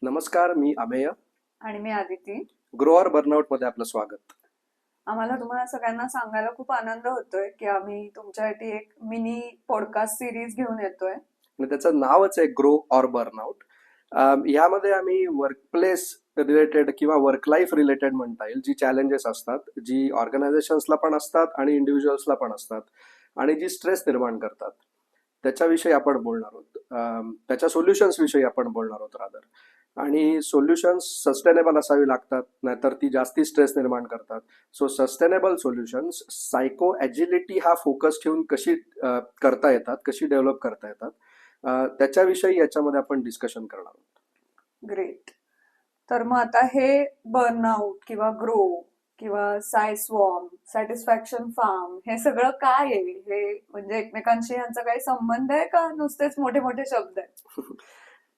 नमस्कार, मी अमेय. आणि मी Aditi. Grow or burnout मध्ये आपलं स्वागत. आम्हाला तुम्हाला सगळ्यांना सांगायला खूप आनंद होतोय की आम्ही तुमच्यासाठी एक मिनी पॉडकास्ट सिरीज घेऊन येतोय. आणि त्याचं नावच आहे ग्रो ऑर बर्नआउट. यामध्ये आम्ही वर्कप्लेस रिलेटेड किंवा वर्क लाईफ रिलेटेड म्हणता येईल जी चॅलेंजेस असतात, जी ऑर्गनायझेशन्सला पण असतात आणि इंडिव्हिज्युअल्सला पण असतात, आणि जी स्ट्रेस निर्माण करतात, त्याच्याविषयी आपण बोलणार आहोत. त्याच्या सोल्युशन्स विषयी आपण बोलणार आहोत रादर. आणि सोल्युशन्स सस्टेनेबल असावी लागतात, नाहीतर ती जास्ती स्ट्रेस निर्माण करतात. So sustainable solutions Saiko agility हा फोकस ठेवून कशी करता येतात, कशी डेव्हलप करता येतात, त्याच्याविषयी याच्यामध्ये आपण डिस्कशन करणार आहोत. ग्रेट. तर मग आता हे बर्नआउट किंवा ग्रो किंवा सायस्वॉर्म, सॅटिस्फॅक्शन फार्म, हे सगळं काय आहे? हे म्हणजे एकमेकांशी यांचा काही संबंध आहे का नुसतेच मोठे मोठे शब्द आहेत?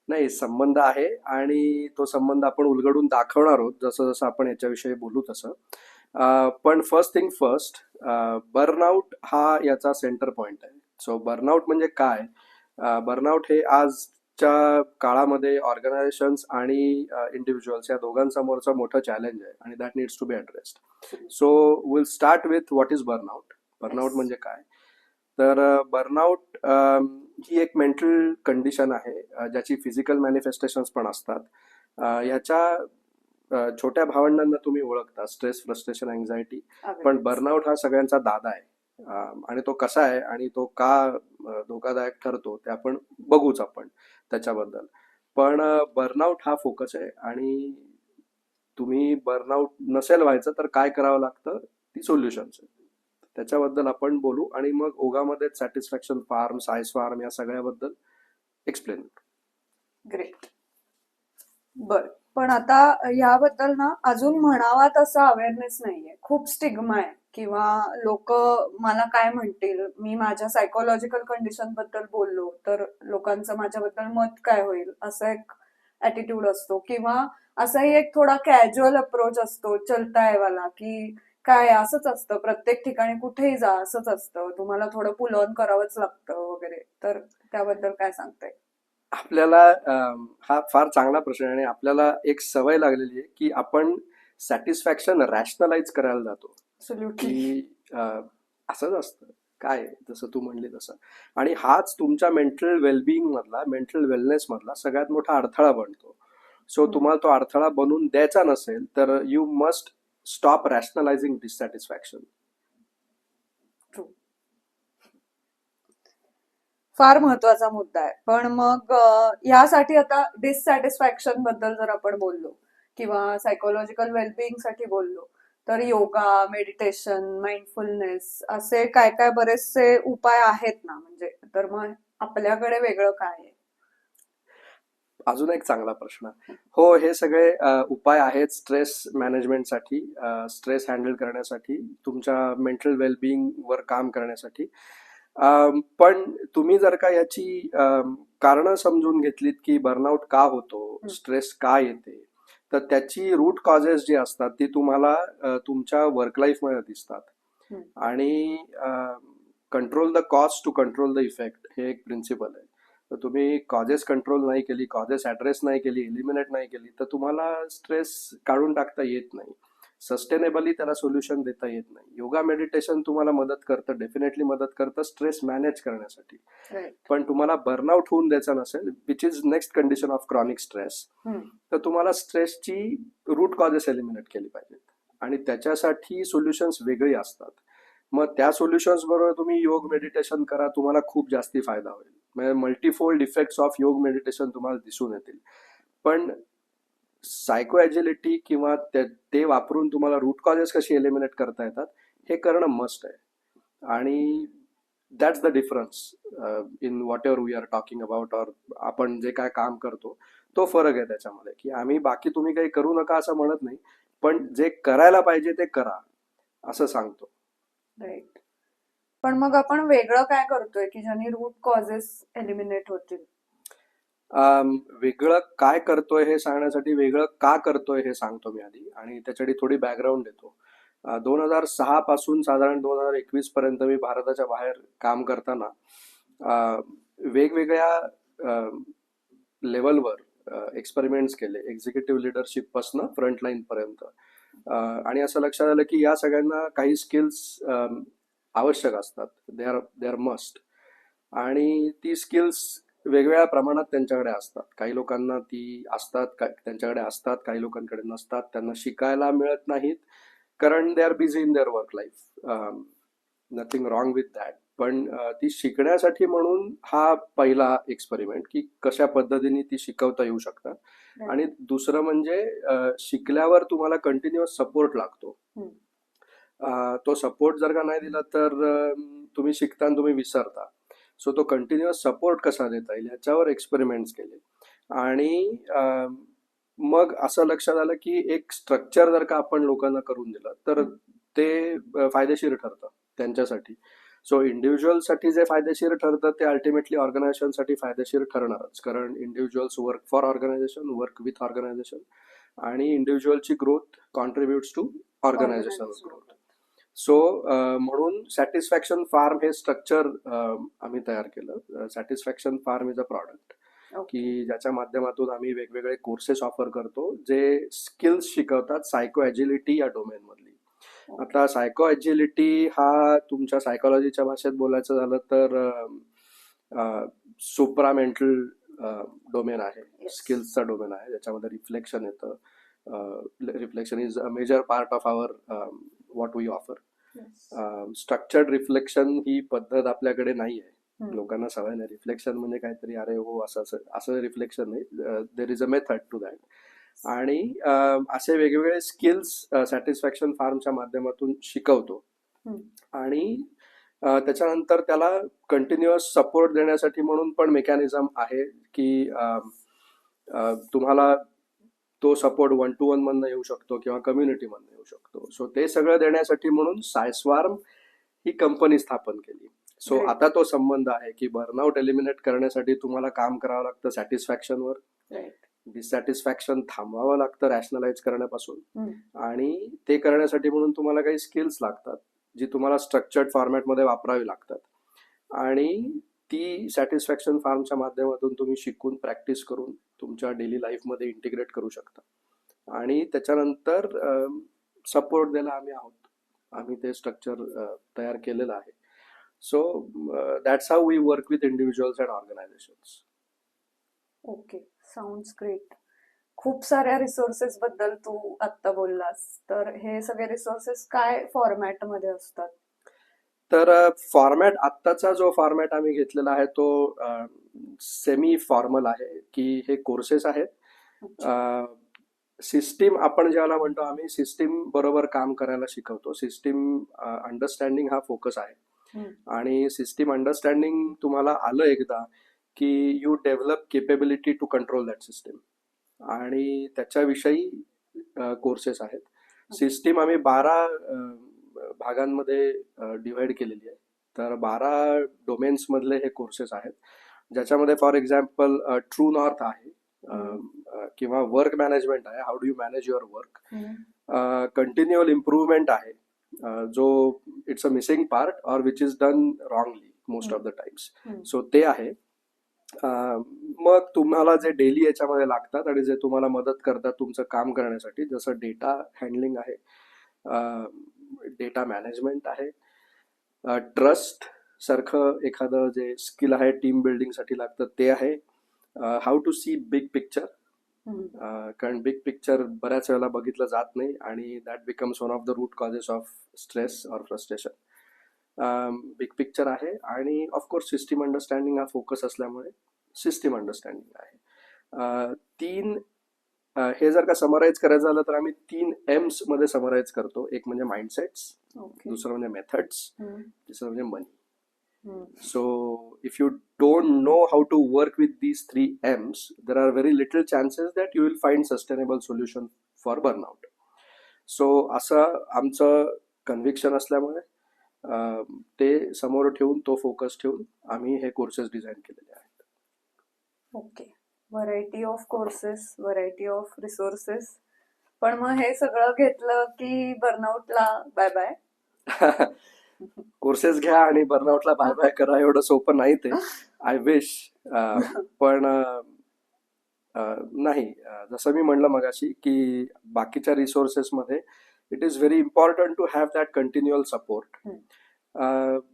नाही, संबंध आहे, आणि तो संबंध आपण उलगडून दाखवणार आहोत जसं जसं आपण याच्याविषयी बोलू तसं. पण फर्स्ट थिंग फर्स्ट, बर्नआउट हा याचा सेंटर पॉइंट आहे. सो बर्नआउट म्हणजे काय? बर्नआउट हे आजच्या काळामध्ये ऑर्गनायझेशन्स आणि इंडिव्हिज्युअल्स या दोघांसमोरचं मोठं चॅलेंज आहे, आणि that needs to be addressed. So will start with what is burnout. Burnout Yes. म्हणजे काय? तर बर्नआउट ही एक मेंटल कंडिशन आहे, ज्याची फिजिकल मॅनिफेस्टेशन्स पण असतात. ह्याच्या छोट्या भावंडांना तुम्ही ओळखता, स्ट्रेस, फ्रस्ट्रेशन, अँझायटी. पण बर्नआउट हा सगळ्यांचा दादा आहे. आणि तो कसा आहे आणि तो का धोकादायक ठरतो ते आपण बघूच आपण त्याच्याबद्दल. पण बर्नआउट हा फोकस आहे, आणि तुम्ही बर्नआउट नसेल व्हायचं तर काय करावं लागतं, ती सोल्युशन्स आहे. त्याच्याबद्दल आपण बोलू, आणि मग ओगामध्ये सॅटिस्फॅक्शन फार्म, सायस फार्म या सगळ्याबद्दल एक्सप्लेन. ग्रेट. बर, पण आता याबद्दल ना अजून म्हणावा तसा अवेअरनेस नाहीये. खूप स्टिग्मा आहे, किंवा लोक मला काय म्हणतील, मी माझ्या सायकोलॉजिकल कंडिशन बद्दल बोललो तर लोकांचं माझ्याबद्दल मत काय होईल, असा एक ऍटिट्यूड असतो. किंवा असाही एक थोडा कॅज्युअल अप्रोच असतो, चलता है वाला, की काय असंच असतं, प्रत्येक ठिकाणी कुठेही जा असंच असतं, तुम्हाला थोडं पुल ऑन करावंच लागतं वगैरे. तर त्याबद्दल काय सांगताय? आपल्याला हा फार चांगला प्रश्न आहे, आणि आपल्याला एक सवय लागलेली आहे की आपण सॅटिस्फॅक्शन रॅशनलाइज करायला जातो, ॲब्सोल्युटली. की असंच असतं काय, जसं तू म्हणली तसं. आणि हाच तुमच्या मेंटल वेलबिईंग मधला, मेंटल वेलनेस मधला सगळ्यात मोठा अडथळा बनतो. सो तुम्हाला तो अडथळा बनवून द्यायचा नसेल तर यू मस्ट स्टॉप रॅशनलाइझिंग डिससॅटिस्फॅक्शन. फार महत्वाचा मुद्दा आहे. पण मग यासाठी आता डिससॅटिस्फॅक्शन बद्दल जर आपण बोललो किंवा सायकोलॉजिकल वेलबिईंग साठी बोललो, तर योगा, मेडिटेशन, माइंडफुलनेस असे काय काय बरेचसे उपाय आहेत ना. म्हणजे तर मग आपल्याकडे वेगळं काय आहे? अजून एक चांगला प्रश्न. हो, हे सगळे उपाय आहेत स्ट्रेस मॅनेजमेंटसाठी, स्ट्रेस हँडल करण्यासाठी, तुमच्या मेंटल वेलबिईंग वर काम करण्यासाठी. पण तुम्ही जर का याची कारणं समजून घेतलीत की बर्नआउट का होतो, स्ट्रेस का येते, तर त्याची रूट कॉजेस जी असतात ती तुम्हाला तुमच्या वर्क लाईफमध्ये दिसतात. आणि control the cause to control the effect हे एक प्रिन्सिपल आहे. तर तुम्ही कॉजेस कंट्रोल नाही केली, कॉजेस ॲड्रेस नाही केली, एलिमिनेट नाही केली, तर तुम्हाला स्ट्रेस काढून टाकता येत नाही, सस्टेनेबली त्याला सोल्युशन देता येत नाही. योगा, मेडिटेशन तुम्हाला मदत करतं, डेफिनेटली मदत करतं स्ट्रेस मॅनेज करण्यासाठी. पण तुम्हाला बर्नआउट होऊन द्यायचा नसेल, which is next condition of chronic stress, तर तुम्हाला स्ट्रेसची रूट कॉजेस एलिमिनेट केली पाहिजेत, आणि त्याच्यासाठी सोल्युशन्स वेगळी असतात. मग त्या सोल्युशन्स बरोबर तुम्ही योग, मेडिटेशन करा, तुम्हाला खूप जास्ती फायदा होईल. म्हणजे मल्टीफोल्ड इफेक्ट्स ऑफ योग, मेडिटेशन तुम्हाला दिसून येतील. पण सायको ॲजिलिटी किंवा ते वापरून तुम्हाला रूट कॉजेस कशी एलिमिनेट करता येतात हे करणं मस्ट आहे. आणि that's the difference in whatever we are talking about, or आपण जे काय काम करतो तो फरक आहे त्याच्यामध्ये. की आम्ही बाकी तुम्ही काही करू नका असं म्हणत नाही, पण जे करायला पाहिजे ते करा असं सांगतो. राईट. पण मग आपण वेगळं काय करतोय की ज्याने रूट कॉजेस एलिमिनेट होतील? वेगळं काय करतोय हे सांगण्यासाठी वेगळं का करतोय हे सांगतो मी आधी, आणि त्याच्यासाठी थोडी बॅकग्राऊंड देतो. 2006 पासून साधारण 2021 पर्यंत मी भारताच्या बाहेर काम करताना वेगवेगळ्या लेवलवर एक्सपेरिमेंट्स केले एक्झिक्युटिव्ह लिडरशिप पासून फ्रंटलाईन पर्यंत. आणि असं लक्षात आलं की या सगळ्यांना काही स्किल्स आवश्यक असतात. They are must. आणि ती स्किल्स वेगवेगळ्या प्रमाणात त्यांच्याकडे असतात. काही लोकांना ती असतात, त्यांच्याकडे असतात, काही लोकांकडे नसतात. त्यांना शिकायला मिळत नाहीत कारण they are busy in their work life. Nothing wrong with that. पण ती शिकण्यासाठी म्हणून हा पहिला एक्सपेरिमेंट की कशा पद्धतीने ती शिकवता येऊ शकतात. आणि दुसरं म्हणजे शिकल्यावर तुम्हाला कंटिन्युअस सपोर्ट लागतो. तो सपोर्ट जर का नाही दिला तर तुम्ही शिकता आणि तुम्ही विसरता. सो तो कंटिन्युअस सपोर्ट कसा देता येईल ह्याच्यावर एक्सपेरिमेंट्स केले. आणि मग असं लक्षात आलं की एक स्ट्रक्चर जर का आपण लोकांना करून दिलं तर ते फायदेशीर ठरतं त्यांच्यासाठी. सो इंडिव्हिज्युअलसाठी जे फायदेशीर ठरतं ते अल्टिमेटली ऑर्गनायझेशनसाठी फायदेशीर ठरणारच. कारण individuals work for organisation, work with organisation, आणि इंडिव्हिज्युअलची growth contributes to organisation growth. So म्हणून सॅटिस्फॅक्शन फार्म हे स्ट्रक्चर आम्ही तयार केलं. Satisfaction form is a product की ज्याच्या माध्यमातून आम्ही वेगवेगळे कोर्सेस ऑफर करतो जे स्किल्स शिकवतात सायको ॲजिलिटी या डोमेन मधली. आता सायको ॲजिलिटी हा तुमच्या सायकोलॉजीच्या भाषेत बोलायचं झालं तर सुप्रामेंटल डोमेन आहे, स्किल्सचा डोमेन आहे, ज्याच्यामध्ये रिफ्लेक्शन येतं. Reflection is a major part of our what we offer. Structured reflection ही पद्धत आपल्याकडे नाही आहे. लोकांना सवय नाही. रिफ्लेक्शन म्हणजे काहीतरी अरे हो असं रिफ्लेक्शन नाही. There is a method to that. आणि असे वेगवेगळे स्किल्स सॅटिस्फॅक्शन फार्मच्या माध्यमातून शिकवतो. आणि त्याच्यानंतर त्याला कंटिन्युअस सपोर्ट देण्यासाठी म्हणून पण मेकॅनिझम आहे की तुम्हाला तो सपोर्ट 1-to-1 मधनं येऊ शकतो किंवा कम्युनिटी मधनं येऊ शकतो. सो ते सगळं देण्यासाठी म्हणून सायस्वार्म ही कंपनी स्थापन केली. सो आता तो संबंध आहे की बर्नआउट एलिमिनेट करण्यासाठी तुम्हाला काम करावं लागतं सॅटिस्फॅक्शनवर. डिससॅटिस्फॅक्शन थांबवावं लागतं रॅशनलाइज करण्यापासून. आणि ते करण्यासाठी म्हणून तुम्हाला काही स्किल्स लागतात जी तुम्हाला स्ट्रक्चर्ड फॉर्मॅटमध्ये वापरावी लागतात. आणि ती सॅटिस्फॅक्शन फार्मच्या माध्यमातून तुम्ही शिकून प्रॅक्टिस करून तुमच्या डेली लाईफमध्ये इंटिग्रेट करू शकता. आणि त्याच्यानंतर सपोर्ट द्यायला आम्ही आहोत. आम्ही ते स्ट्रक्चर तयार केलेलं आहे. So that's how we work with individuals and organisations. Okay, sounds great. खूप साऱ्या रिसोर्सेस बद्दल तू आत्ता बोललास, तर हे सगळे रिसोर्सेस काय फॉर्मॅट मध्ये असतात? तर फॉर्मॅट आत्ताचा जो फॉर्मॅट आम्ही घेतलेला आहे तो सेमी फॉर्मल आहे की हे कोर्सेस आहेत. सिस्टीम आपण ज्याला म्हणतो आम्ही सिस्टीम बरोबर काम करायला शिकवतो. सिस्टीम अंडरस्टँडिंग हा फोकस आहे. आणि सिस्टीम अंडरस्टँडिंग तुम्हाला आलं एकदा की you develop capability to control that system. आणि त्याच्याविषयी कोर्सेस आहेत. सिस्टीम आम्ही 12 भागांमध्ये डिव्हाइड केलेली आहे. तर 12 डोमेन्स मधले हे कोर्सेस आहेत, ज्याच्यामध्ये फॉर एक्झाम्पल ट्रू नॉर्थ आहे, किंवा वर्क मॅनेजमेंट आहे, how do you manage your work. Continual improvement आहे, जो it's a missing part or which is done wrongly most of the times. So ते आहे. मग तुम्हाला जे डेली याच्यामध्ये लागतात आणि जे तुम्हाला मदत करतात तुमचं काम करण्यासाठी, जसं डेटा हँडलिंग आहे, डेटा मॅनेजमेंट आहे, ट्रस्ट सारखं एखादं जे स्किल आहे टीम बिल्डिंगसाठी लागतं ते आहे, how to see big picture. कारण बिग पिक्चर बऱ्याच वेळेला बघितलं जात नाही आणि that becomes one of the root causes of stress or frustration. Big picture आहे. आणि ऑफकोर्स सिस्टीम अंडरस्टँडिंग हा फोकस असल्यामुळे सिस्टीम अंडरस्टँडिंग आहे. 3 हे जर का समराईज करायचं झालं तर आम्ही 3 M's मध्ये समराईज करतो. एक म्हणजे माइंडसेट्स, दुसरं म्हणजे मेथड्स, तिसरं म्हणजे मनी. So if you don't know how to work with these 3 M's, there are very little chances that you will find sustainable solution for burnout. So असं आमचं कन्व्हिक्शन असल्यामुळे ते समोर ठेवून, तो फोकस ठेवून आम्ही हे कोर्सेस डिझाईन केलेले आहेत. Okay, variety of courses, variety of resources. पण मग हे सगळं घेतलं की बर्नआउटला बाय बाय? कोर्सेस घ्या आणि बर्नआउटला बाय बाय करा एवढं सोपं नाही ते. I wish. पण नाही, जसं मी म्हणलं मगाशी की बाकीच्या रिसोर्सेसमध्ये it is very important to have that continual support. Hmm.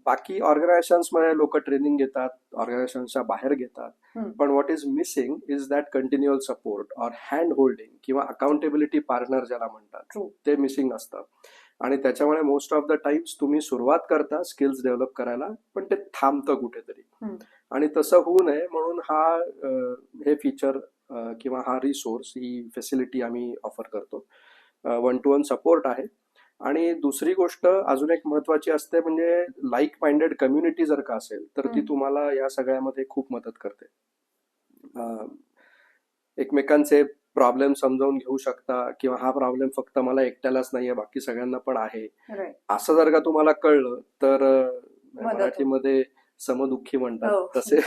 बाकी ऑर्गनायझेशन्समध्ये लोक ट्रेनिंग घेतात, ऑर्गनायझेशनच्या बाहेर घेतात, हम्म. पण what is missing is that continual support or hand holding किंवा अकाउंटेबिलिटी पार्टनर ज्याला म्हणतात, True. ते मिसिंग असतं. आणि त्याच्यामुळे मोस्ट ऑफ द टाइम्स तुम्ही सुरुवात करता स्किल्स डेव्हलप करायला, पण ते थांबतं कुठेतरी. हम्म. आणि तसं होऊ नये म्हणून हे फीचर किंवा हा रिसोर्स, ही फॅसिलिटी आम्ही ऑफर करतो. 1-to-1 सपोर्ट आहे. आणि दुसरी गोष्ट अजून एक महत्वाची असते, म्हणजे लाईक माइंडेड कम्युनिटी जर का असेल तर ती हम्म. तुम्हाला या सगळ्यामध्ये खूप मदत करते. एकमेकांचे प्रॉब्लेम समजावून घेऊ शकता किंवा हा प्रॉब्लेम फक्त मला एकट्यालाच नाहीये, बाकी सगळ्यांना पण आहे, Right. असं जर का तुम्हाला कळलं तर मदत मराठीमध्ये समदुःखी म्हणतात हो. तसे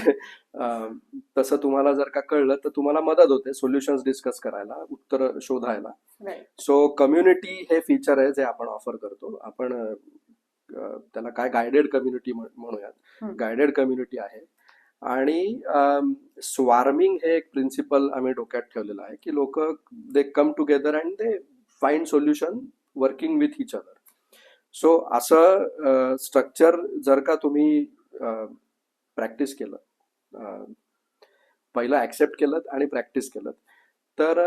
तसं तुम्हाला जर का कळलं तर तुम्हाला मदत होते सोल्युशन्स डिस्कस करायला, उत्तर शोधायला. Right. सो कम्युनिटी हे फीचर आहे जे आपण ऑफर करतो. आपण त्याला काय गायडेड कम्युनिटी म्हणूयात, हम्म. गायडेड कम्युनिटी आहे. आणि स्वार्मिंग हे एक प्रिन्सिपल आम्ही डोक्यात ठेवलेलं आहे की लोक they come together and they find solution working with each other. So असं स्ट्रक्चर जर का तुम्ही प्रॅक्टिस केलं, पहिलं ऍक्सेप्ट केलं आणि प्रॅक्टिस केलं, तर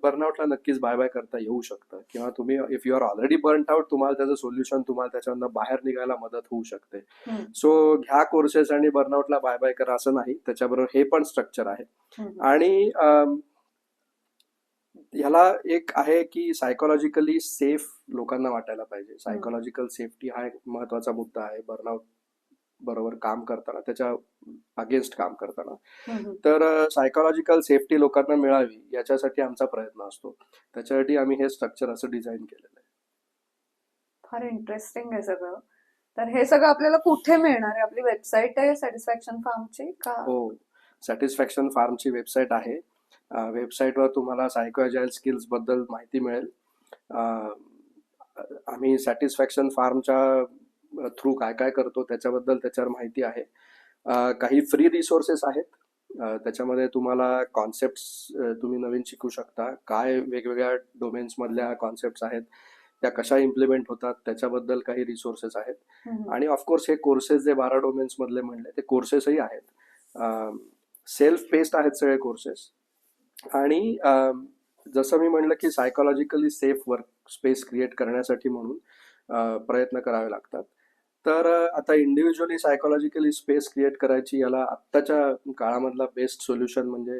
बर्नआउटला नक्कीच बाय बाय करता येऊ शकतं. किंवा तुम्ही if you are already burn out, तुम्हाला त्याचं सोल्युशन, तुम्हाला त्याच्यातनं बाहेर निघायला मदत होऊ शकते. हम्म. सो घ्या कोर्सेस आणि बर्नआउटला बाय बाय करा असं नाही, त्याच्याबरोबर हे पण स्ट्रक्चर आहे. हम्म. आणि ह्याला एक आहे की सायकोलॉजिकली सेफ लोकांना वाटायला पाहिजे. सायकोलॉजिकल सेफ्टी हा एक महत्वाचा मुद्दा आहे बर्नआउट बरोबर काम करताना, त्याच्या अगेन्स्ट काम करताना. हम्म. तर सायकोलॉजिकल सेफ्टी लोकांना मिळावी याच्यासाठी आमचा प्रयत्न असतो. त्याच्यासाठी आम्ही हे स्ट्रक्चर असं डिझाईन केलेलं आहे. फार इंटरेस्टिंग आहे सगळं. तर हे सगळं आपल्याला कुठे मिळणार आहे? आपली वेबसाईट आहे सॅटिस्फॅक्शन फार्मची का? हो, सॅटिस्फॅक्शन फार्मची वेबसाईट आहे. वेबसाईटवर तुम्हाला सायको अजाईल स्किल्स बद्दल माहिती मिळेल. आम्ही सॅटिस्फॅक्शन फार्मच्या थ्रू काय काय करतो त्याच्याबद्दल त्याच्यावर माहिती आहे. काही फ्री रिसोर्सेस आहेत. त्याच्यामध्ये तुम्हाला कॉन्सेप्ट तुम्ही नवीन शिकू शकता, काय वेगवेगळ्या डोमेन्स मधल्या कॉन्सेप्ट आहेत, त्या कशा इम्प्लिमेंट होतात त्याच्याबद्दल काही रिसोर्सेस आहेत. हम्म. आणि ऑफकोर्स हे कोर्सेस जे 12 डोमेन्स मधले म्हणले ते कोर्सेसही आहेत. सेल्फ पेस्ड आहेत सगळे कोर्सेस. आणि जसं मी म्हणलं की psychologically safe work space create करण्यासाठी म्हणून प्रयत्न करावे लागतात. तर आता इंडिव्हिज्युअली सायकोलॉजिकली स्पेस क्रिएट करायची, याला आत्ताच्या काळामधला बेस्ट सोल्युशन म्हणजे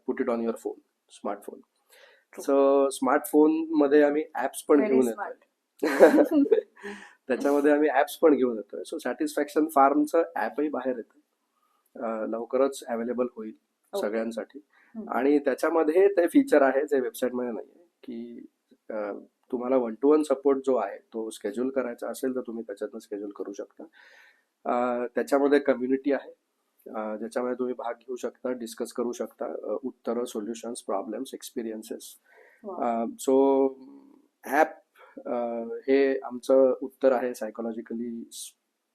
put it on your phone, smartphone. So smartphone मध्ये आम्ही ऍप्स पण Very घेऊन smart. येतोय. त्याच्यामध्ये आम्ही ऍप्स पण घेऊन येतोय. सो सॅटिस्फॅक्शन फार्मचं ऍपही बाहेर येतं, लवकरच अवेलेबल होईल Okay. सगळ्यांसाठी. हम्म. आणि त्याच्यामध्ये ते फीचर आहे जे वेबसाईटमध्ये नाहीये, की तुम्हाला 1-to-1 सपोर्ट जो आहे तो शेड्यूल करायचा असेल तर तुम्ही त्याच्यातनं शेड्यूल करू शकता. त्याच्यामध्ये कम्युनिटी आहे, ज्याच्यामध्ये तुम्ही भाग घेऊ शकता, डिस्कस करू शकता, उत्तरं, solutions, problems, experiences. Wow. So app हे आमचं उत्तर आहे psychologically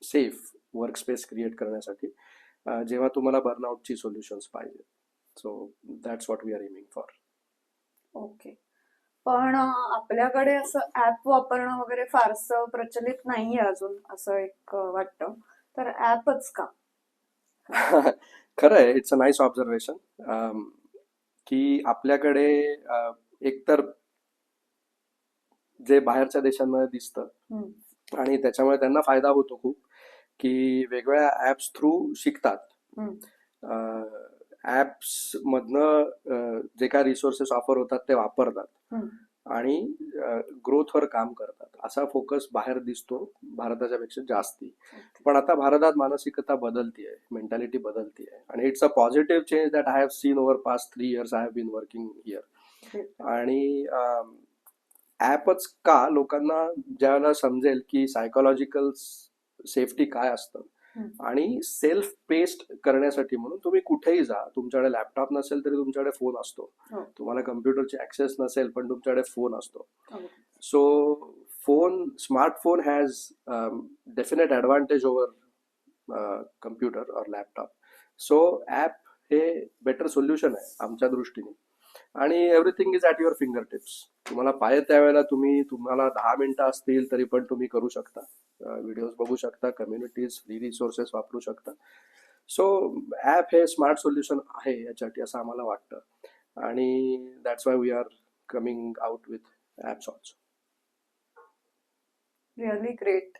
safe work space create करण्यासाठी, जेव्हा तुम्हाला बर्नआउटची सोल्युशन्स पाहिजे. So that's what we are aiming for. Okay. पण आपल्याकडे असं ऍप वापरणं वगैरे फारसं प्रचलित नाहीये अजून, असं एक वाटतं. तर ऍपच का? खरं आहे, इट्स अ नाईस ऑब्झर्वेशन. की आपल्याकडे एकतर जे बाहेरच्या देशांमध्ये दिसतं हम्म. आणि त्याच्यामुळे त्यांना फायदा होतो खूप, की वेगवेगळ्या ऍप्स थ्रू शिकतात. हम्म. ऍप्स मधनं जे काय रिसोर्सेस ऑफर होतात ते वापरतात हम्म. आणि ग्रोथवर काम करतात. असा फोकस बाहेर दिसतो भारताच्या पेक्षा जास्ती. पण आता भारतात मानसिकता बदलतीये, मेंटॅलिटी बदलतीये, आणि it's a positive change that I have seen over past 3 years I have been working here. आणि ऍपच का, लोकांना ज्यावेळेला समजेल की सायकोलॉजिकल सेफ्टी काय असतं हम्म. आणि सेल्फ पेस्ड करण्यासाठी म्हणून तुम्ही कुठेही जा, तुमच्याकडे लॅपटॉप नसेल तरी तुमच्याकडे फोन असतो, हो. तुम्हाला कम्प्युटरची ऍक्सेस नसेल पण तुमच्याकडे फोन असतो. हो. So smartphone has definite advantage over computer और लॅपटॉप. सो ऍप हे बेटर सोल्युशन आहे आमच्या दृष्टीने. आणि everything is at your finger tips. तुम्हाला पाहिजे त्यावेळेला तुम्हाला 10 मिनिटं असतील तरी पण तुम्ही करू शकता. व्हिडिओज बघू शकता, कम्युनिटीज, फ्री रिसोर्सेस वापरू शकता. सो ॲप हे स्मार्ट सोल्युशन आहे याच्यासाठी असं आम्हाला वाटतं. आणि that's why we are coming out with apps also. Really great.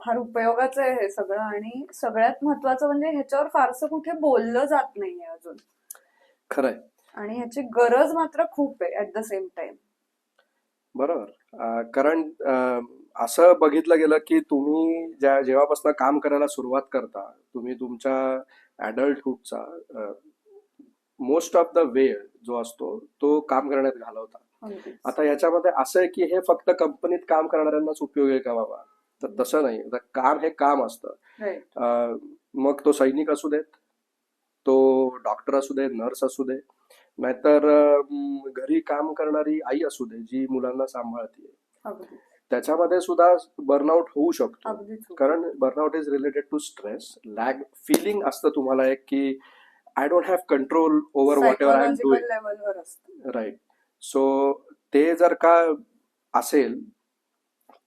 फार उपयोगाचं आहे हे सगळं, आणि सगळ्यात महत्वाचं म्हणजे ह्याच्यावर फारसं कुठे बोललं जात नाहीये अजून, खरंय. आणि ह्याची गरज मात्र खूप आहे ऍट द सेम टाइम. बरोबर. कारण असं बघितलं गेलं की तुम्ही जेव्हापासून काम करायला सुरुवात करता, तुम्ही तुमच्या ॲडल्टहुडचा मोस्ट ऑफ द वेळ जो असतो तो काम करण्यात घालवता. आता याच्यामध्ये असं आहे की हे फक्त कंपनीत काम करणाऱ्यांनाच उपयोग आहे का बाबा? तर तसं नाही. तर काम हे काम असतं. राईट. मग तो सैनिक असू देत, तो डॉक्टर असू दे, नर्स असू दे, नाहीतर घरी काम करणारी आई असू दे जी मुलांना सांभाळते, अगदी त्याच्यामध्ये सुद्धा बर्नआउट होऊ शकतो. अगदी true. कारण burnout is related to stress, lag feeling असतं तुम्हाला एक की I don't have control over whatever I am Psychological doing. लेवलवर असतं. राईट. सो ते जर का असेल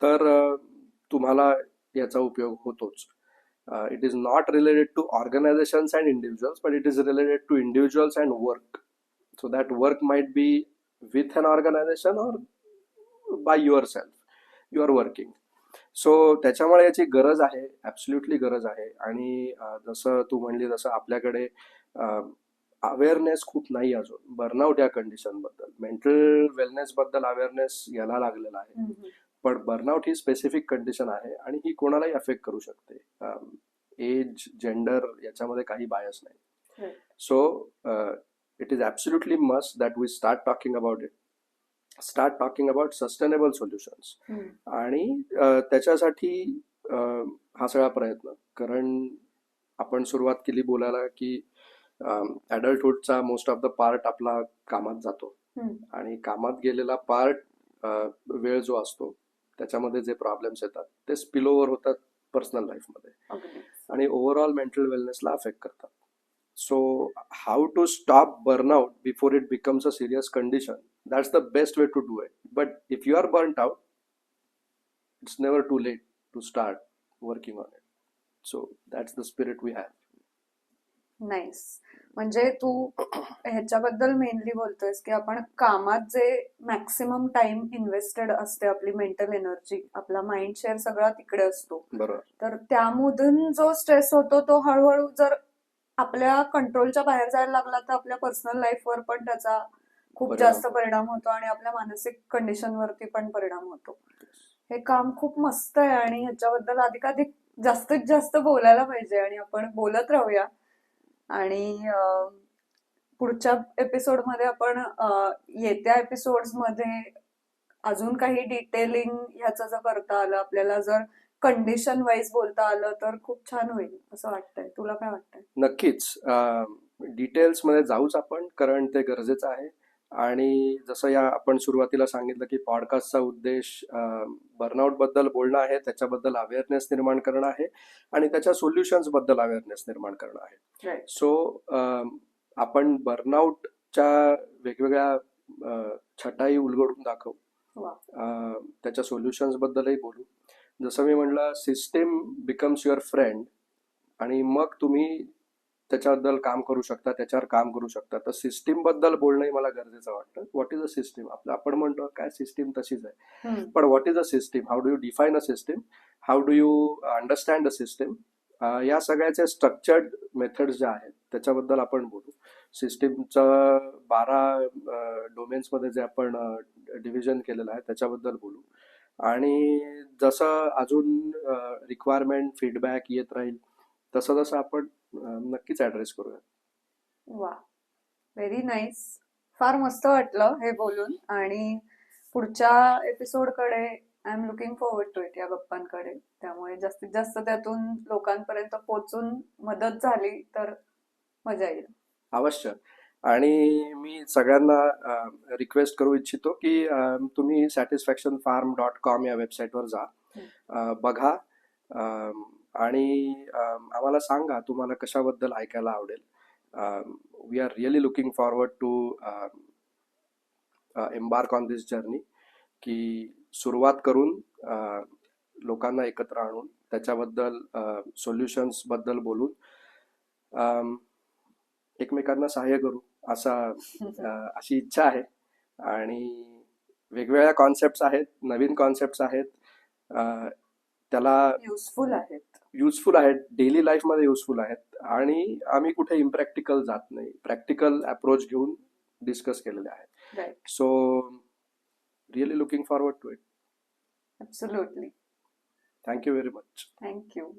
तर तुम्हाला याचा उपयोग होतोच. It is not related to organizations and individuals, but it is related to individuals and work. So that work might be with an organization or by yourself. You are working. So त्याच्यामुळे याची गरज आहे, absolutely गरज आहे. आणि जसं तू म्हणली तसं आपल्याकडे अवेअरनेस खूप नाही अजून बर्नआउट या कंडिशनबद्दल. मेंटल वेलनेसबद्दल अवेअरनेस यायला लागलेला आहे. हम्म. पण बर्नआउट ही स्पेसिफिक कंडिशन आहे आणि ही कोणालाही अफेक्ट करू शकते. एज, जेंडर याच्यामध्ये काही बायस नाही. Right. So it is absolutely must that we start talking about it, start talking about sustainable solutions. Hmm. आणि त्याच्यासाठी हा सगळा प्रयत्न. कारण आपण सुरुवात केली बोलायला की ॲडल्टहुडचा मोस्ट ऑफ द पार्ट आपला कामात जातो. हम्म. आणि कामात गेलेला पार्ट वेळ जो असतो त्याच्यामध्ये जे प्रॉब्लेम्स येतात ते स्पिल ओव्हर होतात पर्सनल लाईफमध्ये अगदी. आणि ओव्हरऑल मेंटल वेलनेसला अफेक्ट करतात. So how to stop burnout before it becomes a serious condition, that's the best way to do it. But if you are burnt out, it's never too late to start working on it. So that's the spirit we have. Nice. म्हणजे तू ह्याच्याबद्दल mainly बोलतोयस की आपण कामात जे maximum time invested असते, आपली mental energy, आपला mind share सगळा तिकडे असतो. बरोबर. तर त्यामधून जो स्ट्रेस होतो तो हळूहळू जर आपल्या कंट्रोलच्या बाहेर जायला लागला तर आपल्या पर्सनल लाईफवर पण त्याचा खूप परिणाम जास्त परिणाम होतो आणि आपल्या मानसिक कंडिशनवरती पण परिणाम होतो. हे काम खूप मस्त आहे आणि ह्याच्याबद्दल अधिकाधिक जास्तीत जास्त बोलायला पाहिजे आणि आपण बोलत राहूया. आणि पुढच्या एपिसोडमध्ये आपण येत्या एपिसोड्स मध्ये अजून काही डिटेलिंग ह्याचं जर करता आलं, आपल्याला जर कंडिशन वाईज बोलता आलं तर खूप छान होईल असं वाटतंय. तुला काय वाटतंय? नक्कीच डिटेल्समध्ये जाऊच आपण, कारण ते गरजेचं आहे. आणि जसं आपण सुरुवातीला सांगितलं की पॉडकास्टचा उद्देश बर्नआउट बद्दल बोलणं आहे, त्याच्याबद्दल अवेअरनेस निर्माण करणं आहे आणि त्याच्या सोल्युशन्स बद्दल अवेअरनेस निर्माण करणं आहे. Right. सो आपण बर्नआउटच्या वेगवेगळ्या छटाई उलगडून दाखवू. वा. त्याच्या सोल्युशन्स बद्दलही बोलू. जसं मी म्हणलं, सिस्टीम बिकम्स युअर फ्रेंड आणि मग तुम्ही त्याच्याबद्दल काम करू शकता, त्याच्यावर काम करू शकता. तर सिस्टीम बद्दल बोलणंही मला गरजेचं वाटतं. What is a system? आपण म्हणतो काय सिस्टीम तशीच आहे, हम्म. पण what is a system? How do you define a system? How do you understand a system? या सगळ्याचे स्ट्रक्चर्ड मेथड्स ज्या आहेत त्याच्याबद्दल आपण बोलू. सिस्टीमचं 12 डोमेन्समध्ये जे आपण डिव्हिजन केलेलं आहे त्याच्याबद्दल बोलू. आणि जसं अजून रिक्वायरमेंट, फीडबॅक येत राहील तसं तसं आपण नक्कीच ॲड्रेस करूया. वा, व्हेरी नाईस. फार मस्त वाटलं हे बोलून आणि पुढच्या एपिसोडकडे I am looking forward to it, या गप्पांकडे. त्यामुळे जास्तीत जास्त त्यातून लोकांपर्यंत पोहोचून मदत झाली तर मजा येईल. अवश्य. आणि मी सगळ्यांना रिक्वेस्ट करू इच्छितो की तुम्ही satisfactionfarm.com या वेबसाईटवर जा, बघा आणि आम्हाला सांगा तुम्हाला कशाबद्दल ऐकायला आवडेल. We are really looking forward to embark on this journey, की सुरुवात करून लोकांना एकत्र आणून त्याच्याबद्दल सोल्युशन्स बद्दल बोलून एकमेकांना सहाय्य करू अशी इच्छा आहे. आणि वेगवेगळ्या कॉन्सेप्ट्स आहेत, नवीन कॉन्सेप्ट्स आहेत, त्याला युजफुल आहेत. युजफुल आहेत, डेली लाईफमध्ये युजफुल आहेत, आणि आम्ही कुठे इम्प्रॅक्टिकल जात नाही, प्रॅक्टिकल अप्रोच घेऊन डिस्कस केलेले आहेत. Right. So really looking forward to it. Absolutely. Thank you very much. Thank you.